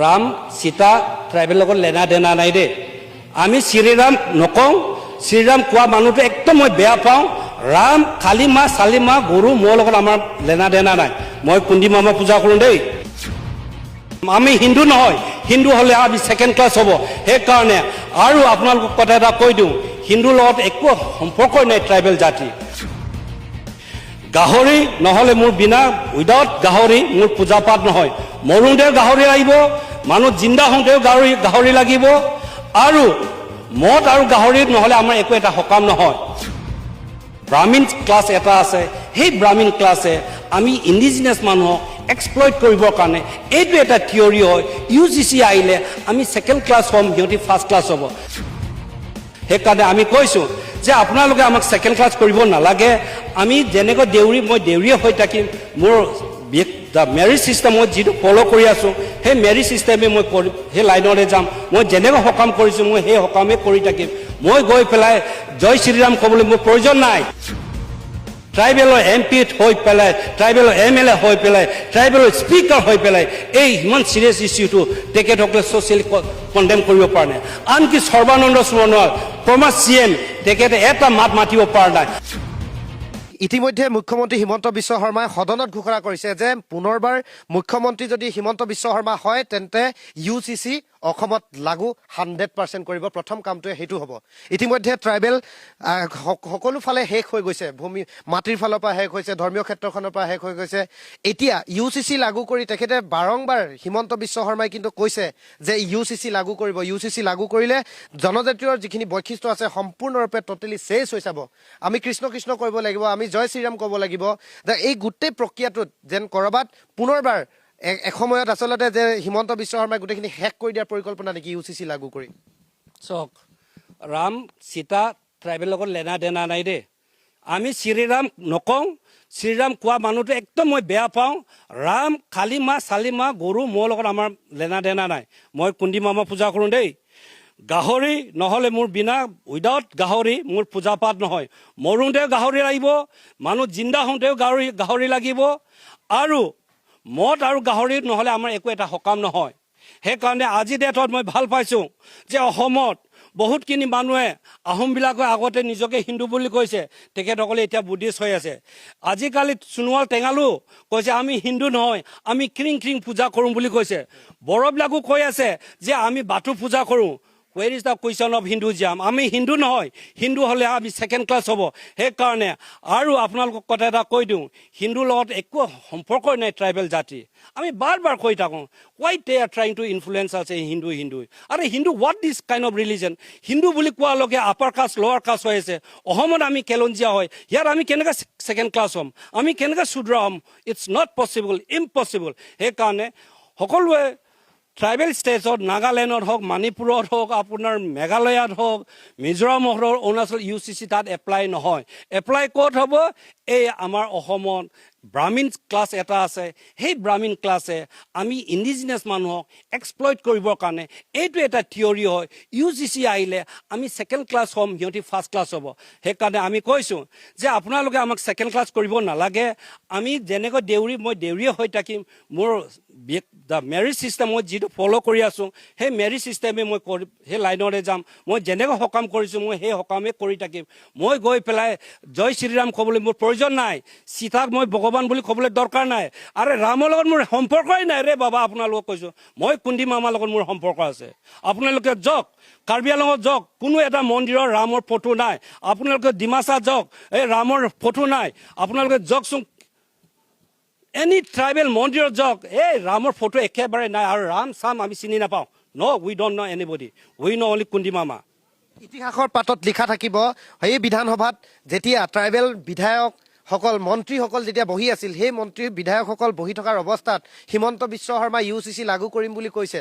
Ram Sita tribal লগত লেনা দেনা নাই দেই আমি শ্ৰীৰাম নকওঁ শ্ৰীৰাম কোৱা মানুহটো একদম মই বেয়া পাওঁ ৰাম খালি মা চালি মা গৰু মোৰ লগত আমাৰ লেনা দেনা নাই মই কুন্দি মামা পূজা কৰোঁ দেই আমি হিন্দু নহয় হিন্দু হ'লে আমি ছেকেণ্ড ক্লাছ হ'ব সেইকাৰণে আৰু আপোনালোকক কথা এটা কৈ দিওঁ হিন্দুৰ লগত একো সম্পৰ্কই নাই ট্ৰাইবেল জাতি গাহৰি নহ'লে মোৰ বিনা উইদাউট গাহৰি মোৰ পূজা পাঠ নহয় মৰোঁতেও গাহৰি লাগিব মানুহ জিন্দা হওঁতেও গাহৰি লাগিব আৰু মদ আৰু গাহৰি নহ'লে আমাৰ একো এটা সকাম নহয় ব্ৰাহ্মণ ক্লাছ এটা আছে সেই ব্ৰাহ্মণ ক্লাছে আমি ইণ্ডিজিনাছ মানুহক এক্সপ্লইট কৰিবৰ কাৰণে এইটো এটা থিয়ৰী হয় UGC আহিলে আমি ছেকেণ্ড ক্লাছ হ'ম সিহঁতি ফাৰ্ষ্ট ক্লাছ হ'ব সেইকাৰণে আমি কৈছোঁ যে আপোনালোকে আমাক ছেকেণ্ড ক্লাছ কৰিব নালাগে আমি যেনেকৈ দেউৰী মই দেউৰীয়ে হৈ থাকিম মোৰ মেৰিজ ছিষ্টেম মই যিটো ফ'ল' কৰি আছোঁ সেই মেৰিজ ছিষ্টেমে মই কৰি সেই লাইনতে যাম মই যেনেকৈ সকাম কৰিছোঁ মই সেই সকামে কৰি থাকিম মই গৈ পেলাই জয় শ্ৰীৰাম ক'বলৈ মোৰ প্ৰয়োজন নাই ট্ৰাইবেলৰ MP হৈ পেলাই ট্ৰাইবেলৰ MLA হৈ পেলাই ট্ৰাইবেলৰ স্পীকাৰ হৈ পেলাই এই ইমান চিৰিয়াছ ইছ্যুটো তেখেতসকলে ছ'চিয়েলি কণ্ডেম কৰিব পৰা নাই আনকি সৰ্বানন্দ সোণোৱাল ফৰ্মাৰ CM তেখেতে এটা মাত মাতিব পৰা নাই ইতিমধ্যে মুখ্যমন্ত্ৰী হিমন্ত বিশ্ব শৰ্মাই সদনত ঘোষণা কৰিছে যে পুনৰবাৰ মুখ্যমন্ত্ৰী যদি হিমন্ত বিশ্ব শৰ্মা হয় তেন্তে UGC অসমত লাগু 100% কৰিব প্ৰথম কামটোৱে সেইটো হ'ব ইতিমধ্যে ট্ৰাইবেল সকলো ফালে শেষ হৈ গৈছে ভূমি মাটিৰ ফালৰ পৰা শেষ হৈছে ধৰ্মীয় ক্ষেত্ৰখনৰ পৰা শেষ হৈ গৈছে এতিয়া UGC লাগু কৰি তেখেতে বাৰংবাৰ হিমন্ত বিশ্ব শৰ্মাই কিন্তু কৈছে যে UGC লাগু কৰিব UGC লাগু কৰিলে জনজাতীয়ৰ যিখিনি বৈশিষ্ট্য আছে সম্পূৰ্ণৰূপে টোটেলি চেঞ্জ হৈ যাব আমি কৃষ্ণ কৃষ্ণ কৰিব লাগিব আমি জয় শ্ৰীৰাম ক'ব লাগিব যে এই গোটেই প্ৰক্ৰিয়াটোত যেন কৰবাত পুনৰবাৰ এসময়ত আচলতে যে হিমন্ত বিশ্ব শৰ্মাই গোটেইখিনি শেষ কৰি দিয়াৰ পৰিকল্পনা নেকি UGC লাগু কৰি চাওক ৰাম সীতা ট্ৰাইবেল লগত লেনা দেনা নাই দেই আমি শ্ৰীৰাম নকওঁ শ্ৰীৰাম কোৱা মানুহটো একদম মই বেয়া পাওঁ ৰাম খালি মা চালি মা গৰু মোৰ লগত আমাৰ লেনা দেনা নাই মই কুন্দি মামা পূজা কৰোঁ দেই গাহৰি নহ'লে মোৰ বিনা উইদাউট গাহৰি মোৰ পূজা পাঠ নহয় মৰোঁতেও গাহৰি লাগিব মানুহ জিন্দা হওঁতেও গাহৰি লাগিব আৰু মদ আৰু গাহৰি নহ'লে আমাৰ একো এটা সকাম নহয় সেইকাৰণে আজি ডেটত মই ভাল পাইছোঁ যে অসমত বহুতখিনি মানুহে আহোমবিলাকে আগতে নিজকে হিন্দু বুলি কৈছে তেখেতসকলে এতিয়া বুদ্ধিষ্ট হৈ আছে আজিকালি সোণোৱাল টেঙালো কৈছে আমি হিন্দু নহয় আমি ক্ৰিং পূজা কৰোঁ বুলি কৈছে বড়োবিলাকো কৈ আছে যে আমি বাথৌ পূজা কৰোঁ Where is the question of Hinduism? আমি হিন্দু নহয় হিন্দু হ'লে আমি ছেকেণ্ড ক্লাছ হ'ব সেইকাৰণে আৰু আপোনালোকক কথা এটা কৈ দিওঁ হিন্দুৰ লগত একো সম্পৰ্কই নাই ট্ৰাইবেল জাতি আমি বাৰ কৈ থাকোঁ why they are trying to influence us Hindu আৰু Hindu what this kind of religion Hindu বুলি কোৱাৰ লগে আপাৰ কাষ্ট লোৱাৰ কাষ্ট হৈ আছে অসমত আমি কেলঞ্জিয়া হয় ইয়াত আমি কেনেকৈ ছেকেণ্ড ক্লাছ হ'ম আমি কেনেকৈ শুদ্ৰ হ'ম ইটছ নট পচিবল ইম্পচিবল সেইকাৰণে সকলোৱে ট্ৰাইবেল ষ্টেটত নাগালেণ্ডত হওক মণিপুৰত হওক আপোনাৰ মেঘালয়ত হওক মিজোৰামত হওক অৰুণাচল UGC তাত এপ্লাই নহয় এপ্লাই ক'ত হ'ব এই আমাৰ অসমত ব্ৰাহ্মণ ক্লাছ এটা আছে সেই ব্ৰাহ্মণ ক্লাছে আমি ইণ্ডিজিনাছ মানুহক এক্সপ্লইট কৰিবৰ কাৰণে এইটো এটা থিয়ৰী হয় UGC আহিলে আমি ছেকেণ্ড ক্লাছ হ'ম সিহঁতি ফাৰ্ষ্ট ক্লাছ হ'ব সেইকাৰণে আমি কৈছোঁ যে আপোনালোকে আমাক ছেকেণ্ড ক্লাছ কৰিব নালাগে আমি যেনেকৈ মই দেউৰীয়ে হৈ থাকিম মোৰ মেৰিজ ছিষ্টেম মই যিটো ফ'ল' কৰি আছোঁ সেই মেৰিজ ছিষ্টেমে মই কৰি সেই লাইনতে যাম মই যেনেকৈ সকাম কৰিছোঁ মই সেই সকামে কৰি থাকিম মই গৈ পেলাই জয় শ্ৰীৰাম ক'বলৈ মোৰ প্ৰয়োজন নাই সীতাক মই ভগৱান বুলি ক'বলৈ দৰকাৰ নাই আৰে ৰামৰ লগত মোৰ সম্পৰ্কই নাই ৰে বাবা আপোনালোকক কৈছোঁ মই কুন্দি মামাৰ লগত মোৰ সম্পৰ্ক আছে আপোনালোকে যাওক কাৰ্বি আংলঙত যাওক কোনো এটা মন্দিৰৰ ৰামৰ ফটো নাই আপোনালোকে ডিমাচা যাওক এই ৰামৰ ফটো নাই আপোনালোকে যাওকচোন এনি ট্ৰাইবেল মন্দিৰত যাওক এই ৰামৰ ফটো একেবাৰে নাই আৰু ৰাম চাম আমি চিনি নাপাওঁ we don't know' anybody we know' only কুন্দি মামা ইতিহাসৰ পাতত লিখা থাকিব এই বিধানসভাত যেতিয়া ট্ৰাইবেল বিধায়কসকল মন্ত্ৰীসকল যেতিয়া বহি আছিল সেই মন্ত্ৰী বিধায়কসকল বহি থকাৰ অৱস্থাত হিমন্ত বিশ্ব শৰ্মাই UGC লাগু কৰিম বুলি কৈছে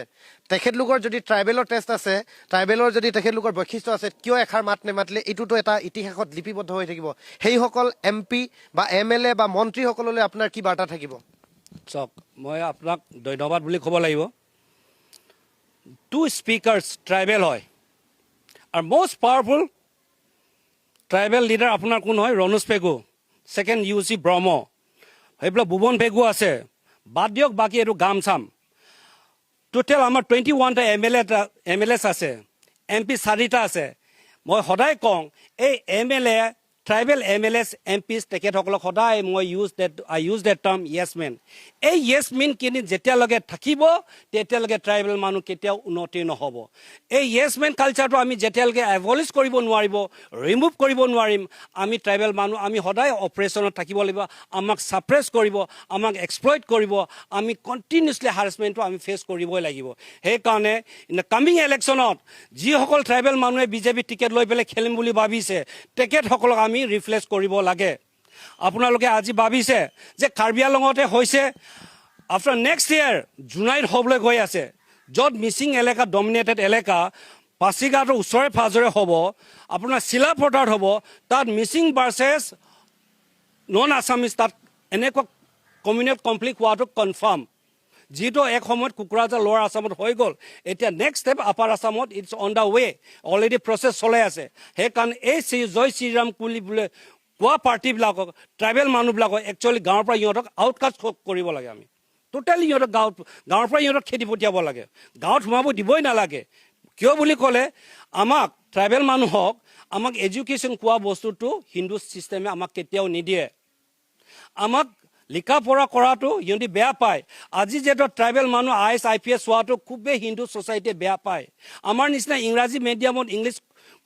তেখেতলোকৰ যদি ট্ৰাইবেলৰ টেষ্ট আছে ট্ৰাইবেলৰ যদি তেখেতলোকৰ বৈশিষ্ট্য আছে কিয় এষাৰ মাত নেমাতিলে এইটোতো এটা ইতিহাসত লিপিবদ্ধ হৈ থাকিব সেইসকল MP বা MLA বা মন্ত্ৰীসকললৈ আপোনাৰ কি বাৰ্তা থাকিব চাওক মই আপোনাক ধন্যবাদ বুলি ক'ব লাগিব টু স্পীকাৰ্ছ ট্ৰাইবেল হয় আৰু মষ্ট পাৱাৰফুল ট্ৰাইবেল লিডাৰ আপোনাৰ কোন হয় ৰণোজ পেগু ছেকেণ্ড UC ব্ৰহ্ম সেইবিলাক ভুৱন পেগু আছে বাদ দিয়ক বাকী এইটো গাম চাম টোটেল আমাৰ 21টা MLS আছে MP 4টা আছে মই সদায় কওঁ এই MLA ট্ৰাইবেল MLS MPs তেখেতসকলক সদায় মই I use that term yes men এই য়েছ মেন কিনি যেতিয়ালৈকে থাকিব তেতিয়ালৈকে ট্ৰাইবেল মানুহ কেতিয়াও উন্নতি নহ'ব এই য়েছ মেন কালচাৰটো আমি যেতিয়ালৈকে এভলিছ কৰিব নোৱাৰিব ৰিমুভ কৰিব নোৱাৰিম আমি ট্ৰাইবেল মানুহ আমি সদায় অপাৰেশ্যনত থাকিব লাগিব আমাক ছাপ্ৰেছ কৰিব আমাক এক্সপ্লইট কৰিব আমি কণ্টিনিউছলি হাৰেছমেণ্টটো আমি ফেচ কৰিবই লাগিব সেইকাৰণে কামিং ইলেকশ্যনত যিসকল ট্ৰাইবেল মানুহে বিজেপি টিকেট লৈ পেলাই খেলিম বুলি ভাবিছে তেখেতসকলক আমি ৰিফ্লেক্স কৰিব লাগে আপোনালোকে আজি ভাবিছে যে কাৰ্বি আংলঙতে হৈছে আফটাৰ নেক্সট ইয়াৰ জুনাইত হ'বলৈ গৈ আছে য'ত মিচিং এলেকা ডমিনেটেড এলেকা পাছিঘাটৰ ওচৰে পাঁজৰে হ'ব আপোনাৰ চিলাপথাৰত হ'ব তাত মিচিং ভাৰ্চেছ নন আছামিজ তাত এনেকুৱা কমিউনেল কনফ্লিক্ট হোৱাটো কনফাৰ্ম যিটো এক সময়ত কোকৰাঝাৰ লোৱাৰ আছামত হৈ গ'ল এতিয়া নেক্সট ষ্টেপ আপাৰ আছামত it's on the way already process চলাই আছে সেইকাৰণে এই জয় শ্ৰীৰাম বুলি বোলে কোৱা পাৰ্টিবিলাকক ট্ৰাইবেল মানুহবিলাকক একচুৱেলি গাঁৱৰ পৰা ইহঁতক আউটকাষ্ট কৰিব লাগে আমি টোটেলি ইহঁতক গাঁৱৰ পৰা ইহঁতক খেদি পঠিয়াব লাগে গাঁৱত সোমাব দিবই নালাগে কিয় বুলি ক'লে আমাক ট্ৰাইবেল মানুহক আমাক এডুকেশ্যন কোৱা বস্তুটো হিন্দু ছিষ্টেমে আমাক কেতিয়াও নিদিয়ে আমাক লিখা পঢ়া কৰাটো সিহঁতি বেয়া পায় আজি যিহেতু ট্ৰাইবেল মানুহ IAS IPS হোৱাটো খুবেই হিন্দু ছ'চাইটিয়ে বেয়া পায় আমাৰ নিচিনা ইংৰাজী মিডিয়ামত ইংলিছ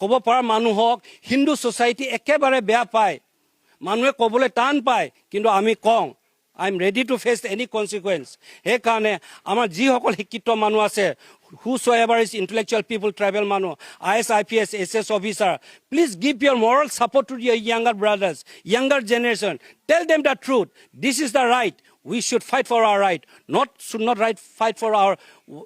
ক'ব পৰা মানুহক হিন্দু ছ'চাইটি একেবাৰে বেয়া পায় মানুহে ক'বলৈ টান পায় কিন্তু আমি কওঁ I am ready to face any consequence সেইকাৰণে আমাৰ যিসকল শিক্ষিত মানুহ আছে whosoever is intellectual people, tribal manu, IAS, IPS, SS officer, please give your moral support to your younger brothers, younger generation. Tell them the truth. This is the right. We should fight for our right. Should not fight for our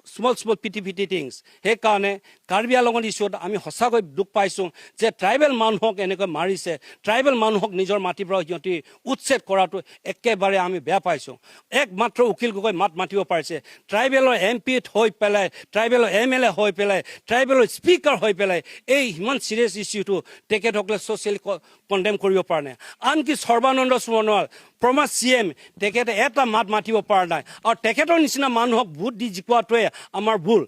small petty things. সেইকাৰণে কাৰ্বি আংলঙৰ ইছ্যুত আমি সঁচাকৈ দুখ পাইছোঁ যে tribal মানুহক এনেকৈ মাৰিছে ট্ৰাইবেল মানুহক নিজৰ মাটিৰ পৰা সিহঁতি উচ্ছেদ কৰাটো একেবাৰে আমি বেয়া পাইছোঁ একমাত্ৰ উকিল গগৈ মাত মাতিব পাৰিছে ট্ৰাইবেলৰ MP হৈ পেলাই ট্ৰাইবেলৰ MLA হৈ পেলাই ট্ৰাইবেলৰ স্পীকাৰ হৈ পেলাই এই ইমান চিৰিয়াছ ইছ্যুটো তেখেতসকলে ছ'চিয়েলি কণ্ডেম কৰিব পৰা নাই আনকি সৰ্বানন্দ সোণোৱাল প্ৰমা CM তেখেতে এটা মাত মাতিব পৰা নাই আৰু তেখেতৰ নিচিনা মানুহক ভোট দি জিকোৱাটোৱে আমাৰ ভুল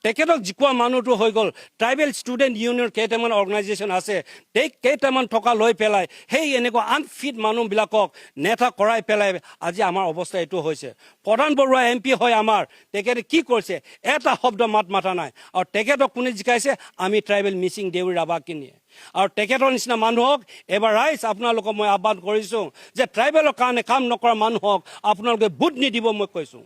তেখেতক জিকোৱা মানুহটো হৈ গ'ল ট্ৰাইবেল ষ্টুডেণ্ট ইউনিয়ন কেইটামান অৰ্গেনাইজেশ্যন আছে কেইটামান টকা লৈ পেলাই সেই এনেকুৱা আনফিট মানুহবিলাকক নেতা কৰাই পেলাই আজি আমাৰ অৱস্থা এইটো হৈছে প্ৰধান বৰুৱা MP হয় আমাৰ তেখেতে কি কৰিছে এটা শব্দ মাত মাতা নাই আৰু তেখেতক কোনে জিকাইছে আমি ট্ৰাইবেল মিচিং দেউৰী ৰাভাকিনিয়ে আৰু তেখেতৰ নিচিনা মানুহক এবাৰ ৰাইজ আপোনালোকক মই আহ্বান কৰিছোঁ যে ট্ৰাইবেলৰ কাৰণে কাম নকৰা মানুহক আপোনালোকে ভোট নিদিব মই কৈছোঁ